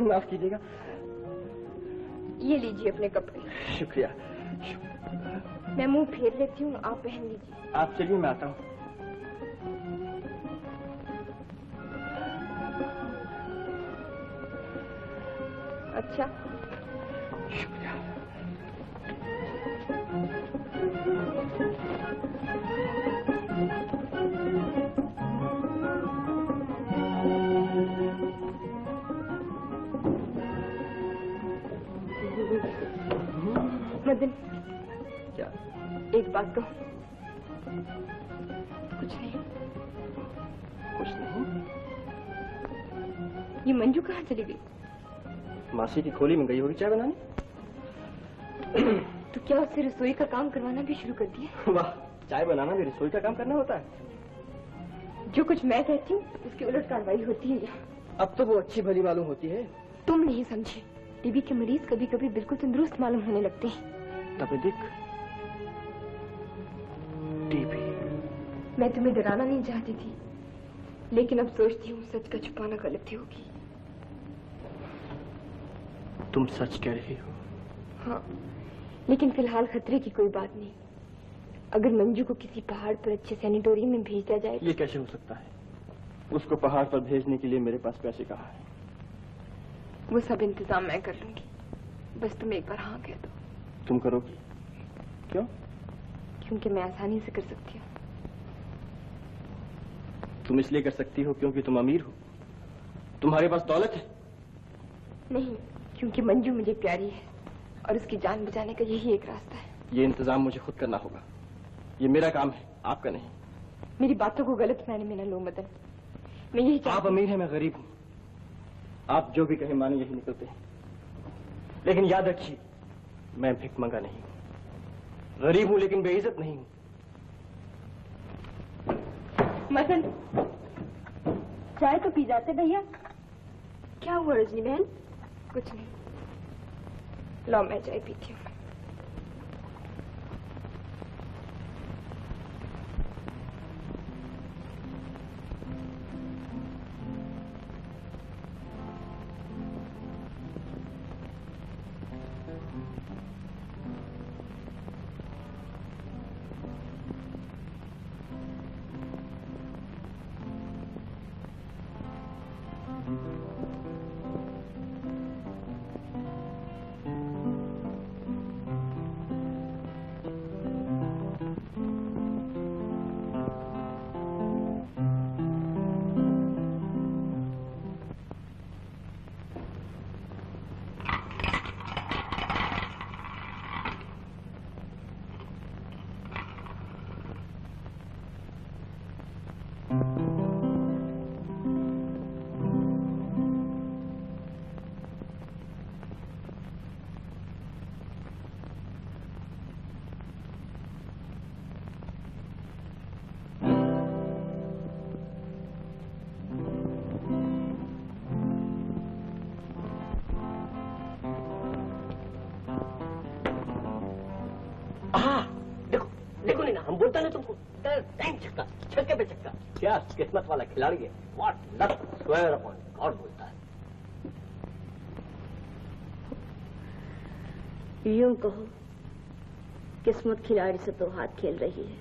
Speaker 3: माफ कीजिएगा।
Speaker 9: ये लीजिए अपने कपड़े।
Speaker 3: शुक्रिया।
Speaker 9: मैं मुंह फेर लेती हूँ, आप पहन लीजिए।
Speaker 3: आप चलिए, मैं आता हूँ।
Speaker 9: अच्छा।
Speaker 3: शुक्रिया।
Speaker 9: मदन,
Speaker 3: क्या?
Speaker 9: एक बात कहो। कुछ नहीं।
Speaker 3: कुछ नहीं।
Speaker 9: ये मंजू कहाँ चली गई?
Speaker 3: मासी की खोली में गई होगी चाय बनाने।
Speaker 9: तो क्या उससे रसोई का काम करवाना भी शुरू कर दिया?
Speaker 3: वाह, चाय बनाना भी रसोई का काम करना होता है।
Speaker 9: जो कुछ मैं कहती हूँ उसकी उलट कार्रवाई होती है यहाँ।
Speaker 3: अब तो वो अच्छी भली मालूम होती है।
Speaker 9: तुम नहीं समझे, टीबी के मरीज कभी कभी बिल्कुल तंदुरुस्त मालूम होने लगते हैं।
Speaker 3: तपेदिक, टीबी।
Speaker 9: मैं तुम्हें डराना नहीं चाहती थी, लेकिन अब सोचती हूँ सच का छुपाना गलती होगी।
Speaker 3: तुम सच कह रही हो?
Speaker 9: हाँ, लेकिन फिलहाल खतरे की कोई बात नहीं। अगर मंजू को किसी पहाड़ पर अच्छे सैनिटोरियम में भेज दिया जाए।
Speaker 3: ये कैसे हो सकता है? उसको पहाड़ पर भेजने के लिए मेरे पास पैसे कहाँ हैं?
Speaker 9: वो सब इंतजाम मैं कर लूंगी, बस तुम एक बार हाँ कह दो।
Speaker 3: तुम करोगी? क्यों?
Speaker 9: क्योंकि मैं आसानी से कर सकती हूँ।
Speaker 3: तुम इसलिए कर सकती हो क्योंकि तुम अमीर हो? तुम्हारे पास दौलत है?
Speaker 9: नहीं, क्योंकि मंजू मुझे प्यारी है और उसकी जान बचाने का यही एक रास्ता है।
Speaker 3: ये इंतजाम मुझे खुद करना होगा। ये मेरा काम है, आपका नहीं।
Speaker 9: मेरी बातों को गलत मायने में न लो मदन। मैं यही
Speaker 3: आप अमीर हैं, मैं गरीब हूँ। आप जो भी कहें माने यही निकलते हैं। लेकिन याद रखिए, मैं भिखमंगा नहीं हूँ। गरीब हूँ लेकिन बेइज्जत नहीं हूँ।
Speaker 9: मदन, चाय तो पी जाते भैया। क्या हुआ रजनी बहन? कुछ नहीं। लो मैं चाय पीती हूँ।
Speaker 3: छक्के पे छक्का। क्या किस्मत वाला खिलाड़ी है। What luck square upon God बोलता है।
Speaker 9: यूं कहो किस्मत खिलाड़ी से तो हाथ खेल रही है।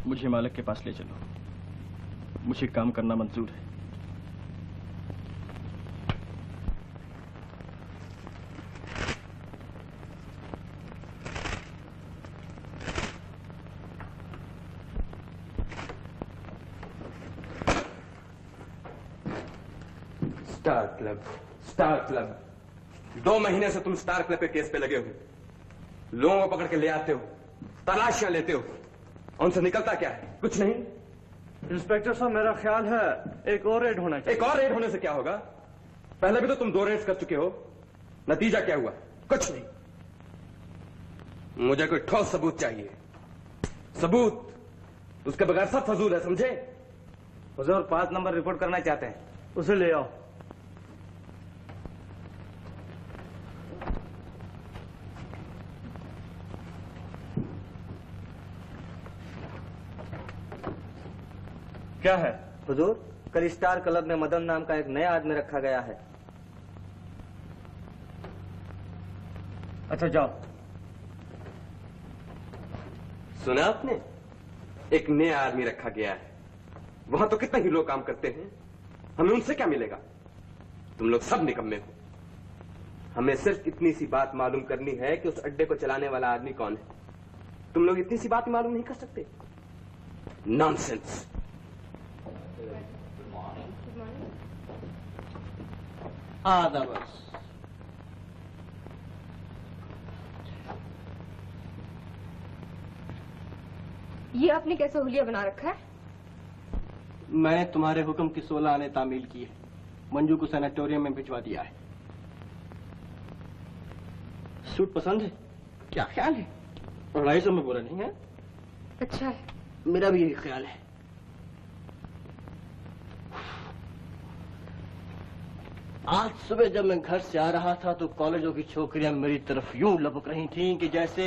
Speaker 3: मुझे मालिक के पास ले चलो, मुझे काम करना मंजूर है।
Speaker 14: स्टार क्लब 2 महीने से तुम स्टार क्लब के केस पे लगे हो। लोगों को पकड़ के ले आते हो, तलाशियां लेते हो, उनसे निकलता क्या है? कुछ नहीं।
Speaker 3: इंस्पेक्टर साहब, मेरा ख्याल है एक और रेड होना चाहिए।
Speaker 14: एक और रेड होने से क्या होगा? पहले भी तो तुम 2 रेड्स कर चुके हो। नतीजा क्या हुआ? कुछ नहीं। मुझे कोई ठोस सबूत चाहिए, सबूत। उसके बगैर सब फजूल है, समझे?
Speaker 13: हुजूर 5 नंबर रिपोर्ट करना चाहते हैं, उसे ले आओ। क्या है?
Speaker 6: हुजूर, कल स्टार क्लब में मदन नाम का एक नया आदमी रखा गया है।
Speaker 13: अच्छा जाओ।
Speaker 14: सुना आपने? एक नया आदमी रखा गया है। वहां तो कितने ही लोग काम करते हैं, हमें उनसे क्या मिलेगा? तुम लोग सब निकम्मे हो। हमें सिर्फ इतनी सी बात मालूम करनी है कि उस अड्डे को चलाने वाला आदमी कौन है। तुम लोग इतनी सी बात मालूम नहीं कर सकते? नॉनसेंस।
Speaker 3: बस
Speaker 9: ये आपने कैसा हुलिया बना रखा है?
Speaker 3: मैंने तुम्हारे हुक्म की 16 आने तामील की है। मंजू को सैनिटोरियम में भिजवा दिया है। सूट पसंद है? क्या ख्याल है? 250 में बुरा नहीं है।
Speaker 9: अच्छा है।
Speaker 3: मेरा भी यही ख्याल है। आज सुबह जब मैं घर से आ रहा था तो कॉलेजों की छोकरियां मेरी तरफ यूं लपक रही थीं कि जैसे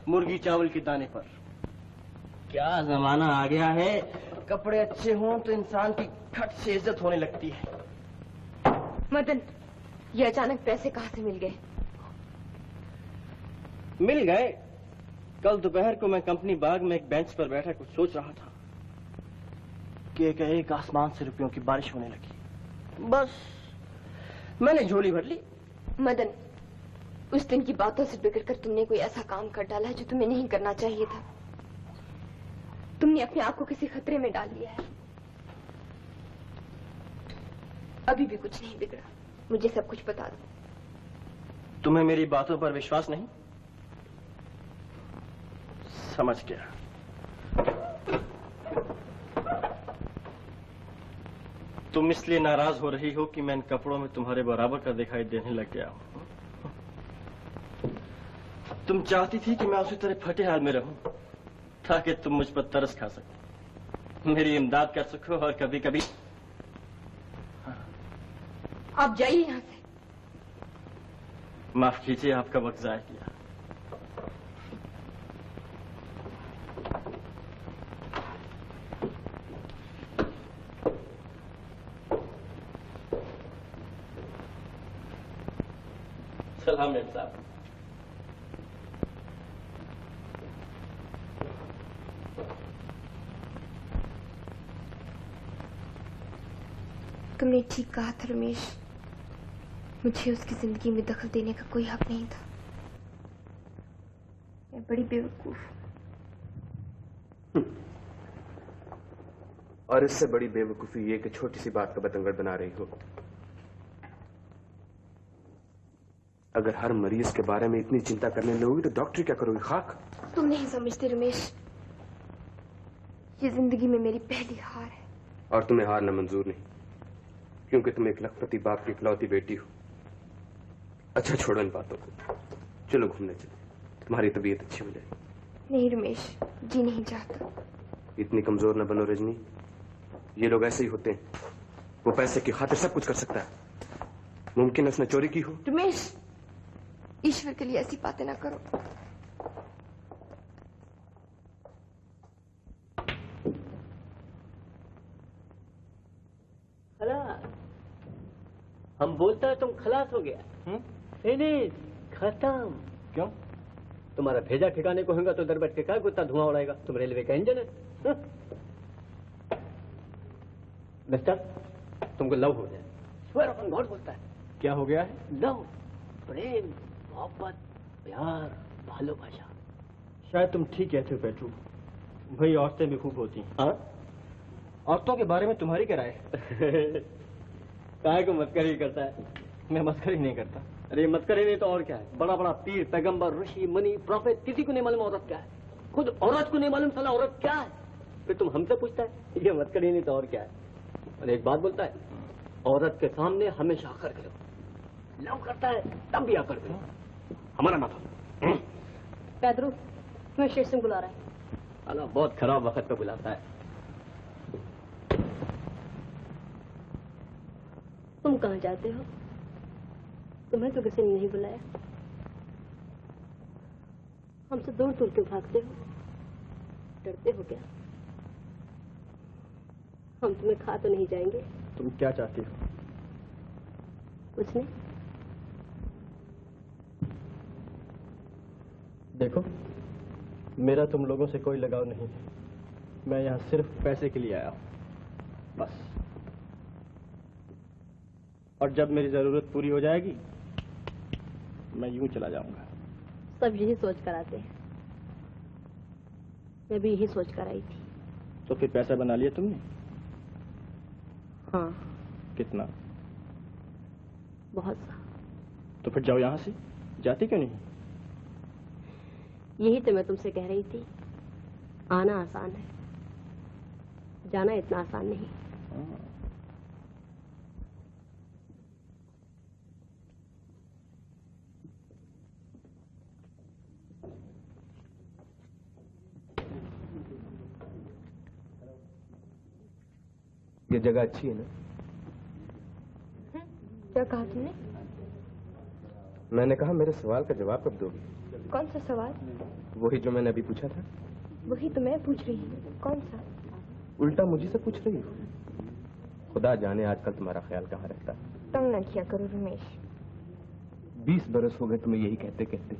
Speaker 3: मुर्गी चावल के दाने पर। क्या जमाना आ गया है, कपड़े अच्छे हों तो इंसान की खट से इज्जत होने लगती है।
Speaker 9: मदन, ये अचानक पैसे कहाँ से मिल गए?
Speaker 3: मिल गए। कल दोपहर को मैं कंपनी बाग में एक बेंच पर बैठा कुछ सोच रहा था कि एक आसमान से रुपयों की बारिश होने लगी। बस मैंने झोली भर ली।
Speaker 9: मदन, उस दिन की बातों से बिगड़ कर तुमने कोई ऐसा काम कर डाला है जो तुम्हें नहीं करना चाहिए था। तुमने अपने आप को किसी खतरे में डाल लिया है। अभी भी कुछ नहीं बिगड़ा, मुझे सब कुछ बता दो।
Speaker 3: तुम्हें मेरी बातों पर विश्वास नहीं? समझ गया। तुम इसलिए नाराज हो रही हो कि मैं इन कपड़ों में तुम्हारे बराबर का दिखाई देने लग गया हूं। तुम चाहती थी कि मैं उसी तरह फटे हाल में रहूं ताकि तुम मुझ पर तरस खा सको, मेरी इमदाद कर सको और कभी कभी।
Speaker 9: आप जाइए यहां से।
Speaker 3: माफ कीजिए, आपका वक्त जाया किया। सलाम मेम साहब।
Speaker 9: तुमने ठीक कहा था रमेश, मुझे उसकी जिंदगी में दखल देने का कोई हक नहीं था। मैं बड़ी बेवकूफ हूँ।
Speaker 14: और इससे बड़ी बेवकूफी ये कि छोटी सी बात का बतंगड़ बना रही हो। अगर हर मरीज के बारे में इतनी चिंता करने लगोगी तो डॉक्टर क्या करोगी? खाक।
Speaker 9: तुम नहीं समझते रमेश, ये जिंदगी में मेरी पहली हार है।
Speaker 14: और तुम्हें हारना मंजूर नहीं, क्योंकि तुम एक लखपति बाप की इकलौती बेटी हो। अच्छा छोड़ो इन बातों को, चलो घूमने चलो, तुम्हारी तबीयत अच्छी हो जाएगी।
Speaker 9: नहीं रमेश, जी नहीं चाहता।
Speaker 14: इतनी कमजोर न बनो रजनी, ये लोग ऐसे ही होते हैं। वो पैसे की खातिर सब कुछ कर सकता है। मुमकिन है उसने चोरी की हो।
Speaker 9: रमेश, ईश्वर के लिए ऐसी बातें ना करो।
Speaker 1: खलास। हम बोलता है तुम खलास हो गया। नहीं, खत्म।
Speaker 3: क्यों?
Speaker 1: तुम्हारा भेजा ठिकाने को होगा तो दर बैठ के क्या गुत्ता धुआं उड़ाएगा? तुम रेलवे का इंजन है। मिस्टर, तुमको लव हो जाए। स्वर अपन बहुत बोलता है।
Speaker 3: क्या हो गया है?
Speaker 1: लव, प्रेम, मोहब्बत, प्यार, भालोबासा।
Speaker 3: शायद तुम ठीक कहते हो पेट्रू। भाई औरतें भी खूब होती हैं। औरतों के बारे में तुम्हारी क्या राय है?
Speaker 1: काय को मस्करी करता है?
Speaker 3: मैं मस्करी नहीं करता।
Speaker 1: अरे मस्करी नहीं तो और क्या है? बड़ा बड़ा पीर, पैगंबर, ऋषि, मुनि, प्रॉफेट, किसी को नहीं मालूम औरत क्या है। खुद औरत को नहीं मालूम साला औरत क्या है। फिर तुम हमसे पूछता है? ये मस्करी नहीं तो और क्या है? और एक बात बोलता है, औरत के सामने हमेशा आकर करो।
Speaker 3: लव करता है तब भी करते हो। हमारा मत हो।
Speaker 11: पैदरू तुम्हें शेर सिंह बुला रहा है।
Speaker 3: अला बहुत खराब वक्त पे बुलाता है।
Speaker 11: तुम कहाँ जाते हो? तुम्हें तो किसी ने नहीं बुलाया। हमसे दूर दूर क्यों भागते हो? डरते हो क्या? हम तुम्हें खा तो नहीं जाएंगे?
Speaker 3: तुम क्या चाहती हो?
Speaker 11: कुछ नहीं।
Speaker 3: देखो, मेरा तुम लोगों से कोई लगाव नहीं है। मैं यहाँ सिर्फ पैसे के लिए आया हूँ, बस। और जब मेरी जरूरत पूरी हो जाएगी मैं यूं चला जाऊंगा।
Speaker 11: सब यही सोच कर आते हैं। मैं भी यही सोच कर आई थी।
Speaker 3: तो फिर पैसा बना लिया तुमने?
Speaker 11: हाँ।
Speaker 3: कितना?
Speaker 11: बहुत सा।
Speaker 3: तो फिर जाओ यहाँ से। जाती क्यों नहीं?
Speaker 11: यही तो मैं तुमसे कह रही थी। आना आसान है, जाना इतना आसान नहीं।
Speaker 15: ये जगह अच्छी है ना?
Speaker 9: क्या कहा तुमने?
Speaker 15: मैंने कहा मेरे सवाल का जवाब कब दोगी?
Speaker 9: कौन सा सवाल?
Speaker 15: वही जो मैंने अभी पूछा था।
Speaker 9: वही तो मैं पूछ रही हूँ। कौन सा?
Speaker 15: उल्टा मुझे से पूछ रही हो। खुदा जाने आजकल तुम्हारा ख्याल कहाँ रहता है।
Speaker 9: तंग न किया करो रमेश।
Speaker 15: 20 बरस हो गए तुम्हें यही कहते कहते।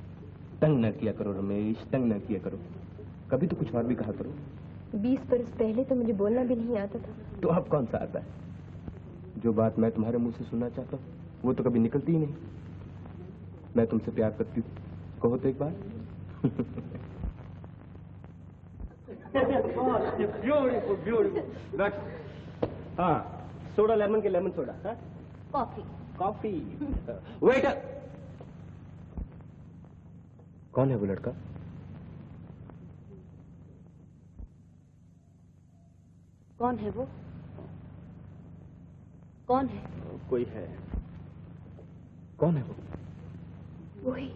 Speaker 15: तंग न किया करो रमेश, तंग न किया करो। कभी तो कुछ और भी कहा करो।
Speaker 9: 20 बरस पहले तो मुझे बोलना भी नहीं आता था।
Speaker 15: तो अब कौन सा आता है? जो बात मैं तुम्हारे मुंह से सुनना चाहता हूँ वो तो कभी निकलती ही नहीं। मैं तुमसे प्यार करती हूँ, कहो तो एक बार।
Speaker 3: Beautiful beautiful. हाँ, सोडा लेमन के लेमन सोडा। हाँ,
Speaker 11: कॉफी।
Speaker 3: कॉफी। वेटर।
Speaker 15: कौन है वो लड़का?
Speaker 11: कौन है वो? कौन है?
Speaker 3: कोई है।
Speaker 15: कौन है वो?
Speaker 9: वही।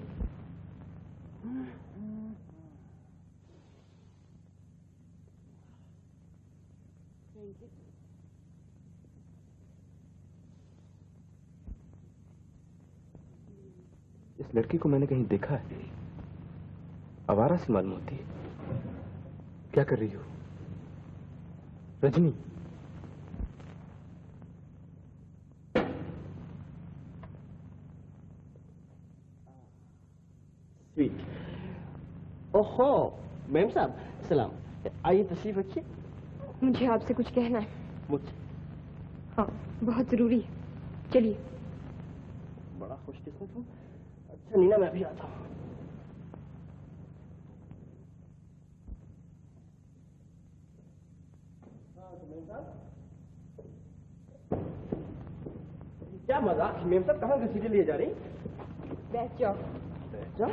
Speaker 15: इस लड़की को मैंने कहीं देखा है। आवारा सी मालूम होती है। क्या कर रही हो? रजनी।
Speaker 3: स्वीट। ओहो, मैम साहब, सलाम। आइए तशरीफ रखिए।
Speaker 9: मुझे आपसे कुछ कहना है।
Speaker 3: मुझसे?
Speaker 9: हाँ, बहुत जरूरी है। चलिए।
Speaker 3: बड़ा खुशकिस्मत हूँ। अच्छा नीना, मैं भी आता हूँ। क्या मजाक? मेम साहब कहाँ घसीटे लिए जा रही?
Speaker 9: बैठ जाओ।
Speaker 3: बैठ जाओ।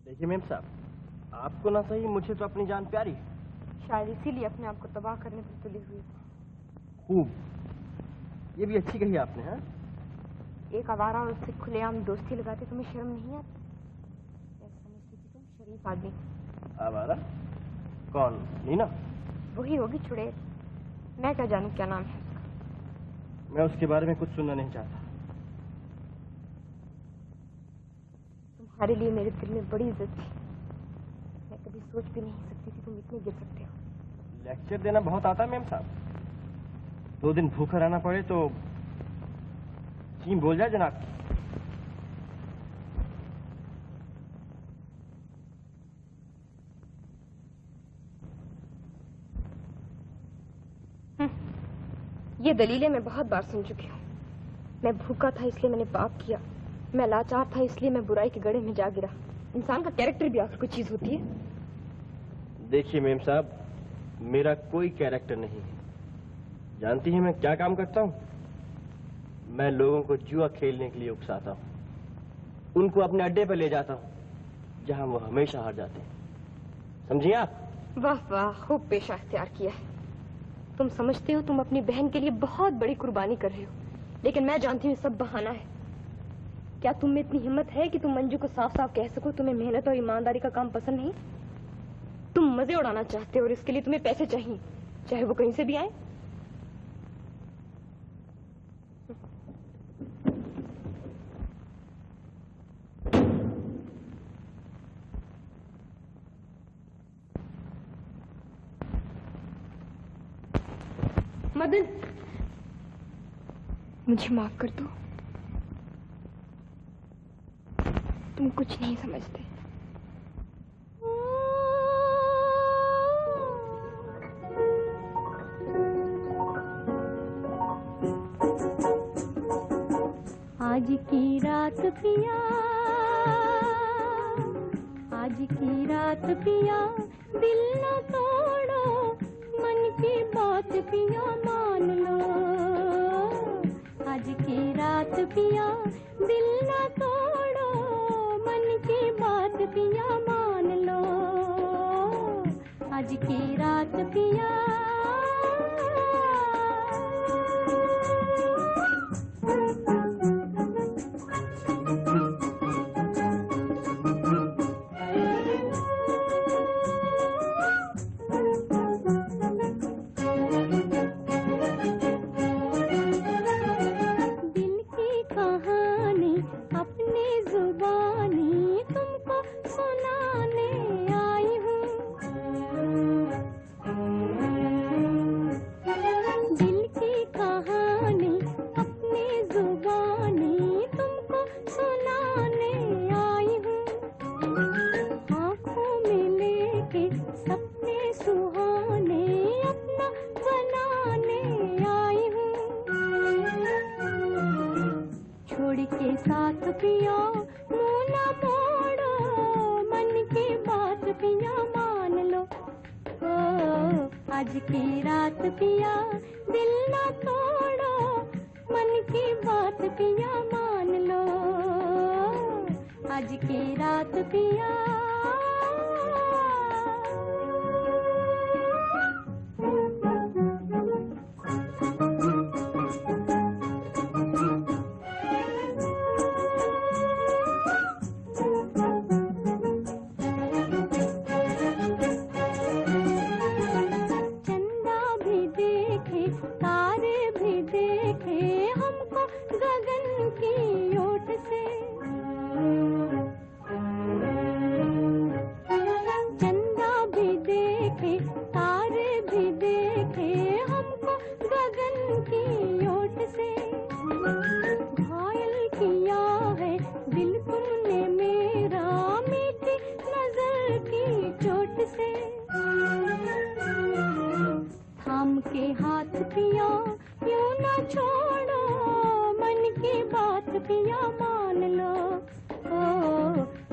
Speaker 3: देखिए मेम साहब, आपको ना सही, मुझे तो अपनी जान प्यारी है।
Speaker 9: शायद इसीलिए अपने आप को तबाह करने पर तुली हुई।
Speaker 3: खूब, ये भी अच्छी कही आपने। हाँ,
Speaker 9: एक आवारा और उससे खुलेआम दोस्ती लगाते तुम्हें शर्म नहीं आती? मैं समझती थी तुम शरीफ आदमी।
Speaker 3: आवारा? कौन? नीना?
Speaker 9: वही होगी चुड़ैल। मैं क्या जानूं क्या नाम है उसका।
Speaker 3: मैं उसके बारे में कुछ सुनना नहीं चाहता।
Speaker 9: तुम्हारे लिए मेरे दिल में बड़ी इज्जत थी। मैं कभी सोच भी नहीं सकती थी तुम इतने गिर सकते हो।
Speaker 3: लेक्चर देना बहुत आता है मैम साहब। 2 दिन भूखा रहना पड़े तो चीम बोल जाए जनाब।
Speaker 9: ये दलीलें मैं बहुत बार सुन चुकी हूँ। मैं भूखा था इसलिए मैंने पाप किया। मैं लाचार था इसलिए मैं बुराई के गड्ढे में जा गिरा। इंसान का कैरेक्टर भी आखिर कोई चीज होती है।
Speaker 3: देखिए मेम साहब, मेरा कोई कैरेक्टर नहीं है। जानती हैं मैं क्या काम करता हूँ? मैं लोगों को जुआ खेलने के लिए उकसाता हूँ, उनको अपने अड्डे पर ले जाता हूँ जहाँ वो हमेशा हार जाते हैं। समझिए आप?
Speaker 9: वाह वाह, खूब पेशा इख्तियार किया है। तुम समझते हो तुम अपनी बहन के लिए बहुत बड़ी कुर्बानी कर रहे हो, लेकिन मैं जानती हूँ सब बहाना है। क्या तुम में इतनी हिम्मत है कि तुम मंजू को साफ साफ कह सको तुम्हें मेहनत और ईमानदारी का काम पसंद नहीं? तुम मजे उड़ाना चाहते हो और इसके लिए तुम्हें पैसे चाहिए, चाहे वो कहीं से भी आए। मदन, मुझे माफ कर दो, तुम कुछ नहीं समझते।
Speaker 7: आज की रात पिया, आज की रात पिया, दिल न तोड़ो, मन की बात पिया मान लो। आज की रात पिया, दिल न तोड़ो, मन की बात पिया मान लो। आज की रात पिया, आज की रात पिया, दिल ना तोड़ो, मन की बात पिया मान लो। आज की रात पिया,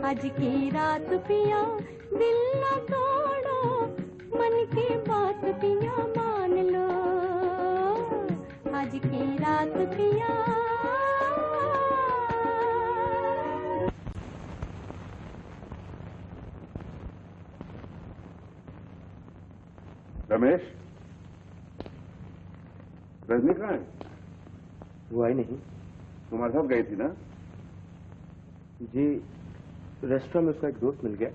Speaker 7: आज की रात पिया, दिल ना तोड़ो, मन की बात पिया मान लो। आज की रात पिया,
Speaker 5: रमेश, रजनी कहाँ है?
Speaker 15: वो आई नहीं।
Speaker 5: तुम्हारे साथ गई थी ना?
Speaker 15: जी, रेस्टोरेंट में उसका एक दोस्त मिल गया,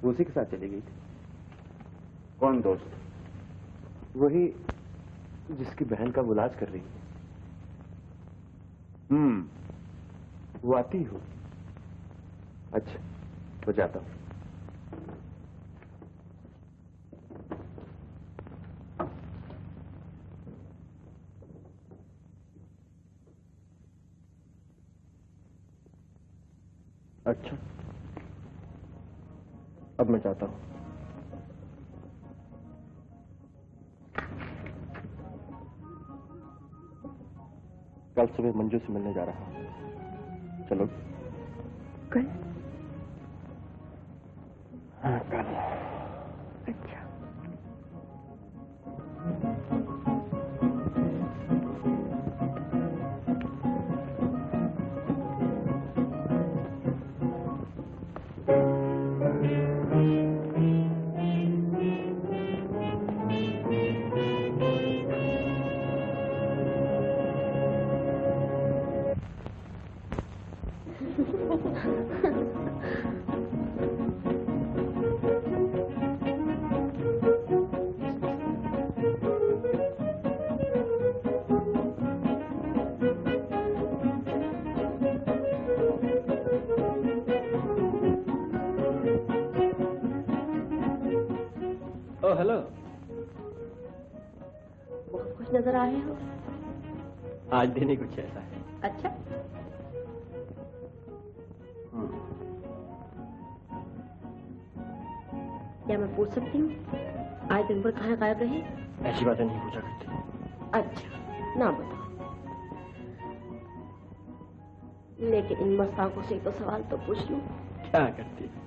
Speaker 15: वो उसी के साथ चली गई थी।
Speaker 5: कौन दोस्त?
Speaker 15: वही जिसकी बहन का वो इलाज कर रही है। वो आती हो। अच्छा, तो जाता हूँ। अच्छा, अब मैं जाता हूँ। कल सुबह मंजू से मिलने जा रहा हूँ। चलो।
Speaker 9: कल?
Speaker 15: हाँ, कल।
Speaker 9: अच्छा।
Speaker 3: हेलो।
Speaker 11: बहुत खुश नजर आ रहे हो।
Speaker 3: आज दिन ही कुछ ऐसा है।
Speaker 11: अच्छा, क्या मैं पूछ सकती हूँ आज दिन भर कहाँ गायब रहे?
Speaker 3: ऐसी बातें नहीं पूछा करती।
Speaker 11: अच्छा, ना बताओ। लेकिन इन मस्त आंखों से तो सवाल तो पूछ लूं।
Speaker 3: क्या करती है?